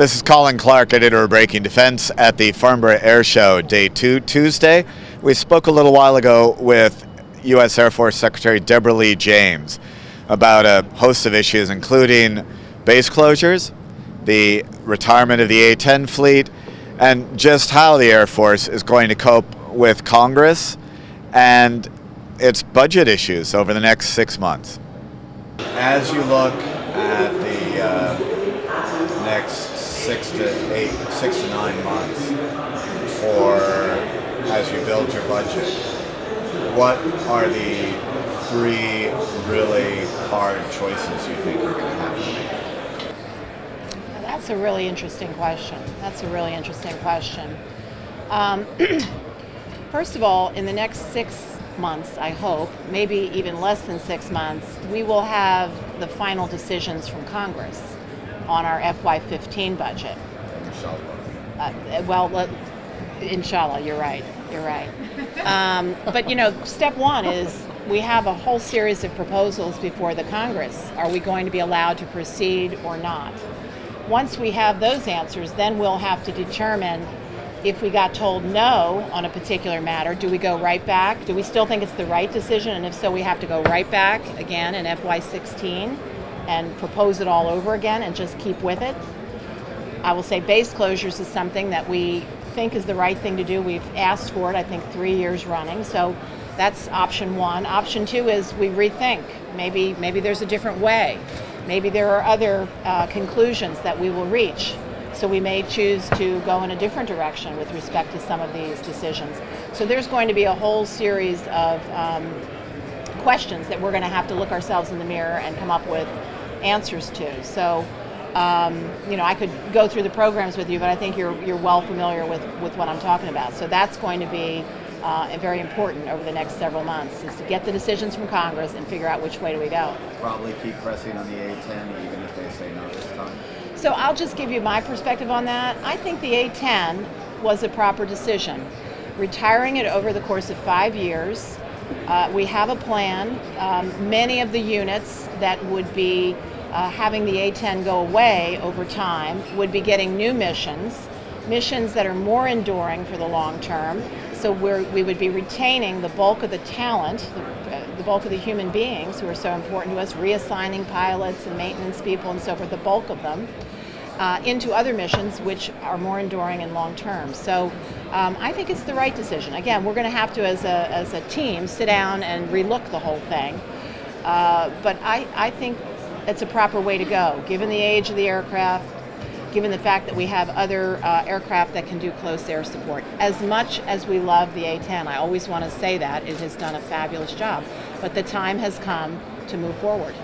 This is Colin Clark, editor of Breaking Defense at the Farnborough Air Show, Day 2, Tuesday. We spoke a little while ago with U.S. Air Force Secretary Deborah Lee James about a host of issues, including base closures, the retirement of the A-10 fleet, and just how the Air Force is going to cope with Congress and its budget issues over the next 6 months. As you look at the next 6 to 9 months as you build your budget, what are the 3 really hard choices you think you're going to have to make? That's a really interesting question. First of all, in the next 6 months, I hope, maybe even less than 6 months, we will have the final decisions from Congress on our FY15 budget. Inshallah, you're right. But you know, step one is we have a whole series of proposals before the Congress. Are we going to be allowed to proceed or not? Once we have those answers, then we'll have to determine if we got told no on a particular matter, do we go right back? Do we still think it's the right decision? And if so, we have to go right back again in FY16 and propose it all over again and just keep with it. I will say base closures is something that we think is the right thing to do. We've asked for it, I think, 3 years running. So that's option one. Option two is we rethink. Maybe there's a different way. Maybe there are other conclusions that we will reach. So we may choose to go in a different direction with respect to some of these decisions. So there's going to be a whole series of questions that we're going to have to look ourselves in the mirror and come up with answers to. So, you know, I could go through the programs with you, but I think you're well familiar with what I'm talking about. So that's going to be very important over the next several months, is to get the decisions from Congress and figure out which way do we go. Probably keep pressing on the A-10 even if they say no this time. So I'll just give you my perspective on that. I think the A-10 was a proper decision. Retiring it over the course of 5 years, we have a plan. Many of the units that would be having the A-10 go away over time would be getting new missions that are more enduring for the long term. So we would be retaining the bulk of the talent, the bulk of the human beings who are so important to us, reassigning pilots and maintenance people and so forth, the bulk of them, into other missions which are more enduring and long term. So I think it's the right decision. Again, we're going to have to, as a team, sit down and relook the whole thing. But I think it's a proper way to go, given the age of the aircraft, given the fact that we have other aircraft that can do close air support. As much as we love the A-10, I always want to say that, it has done a fabulous job, but the time has come to move forward.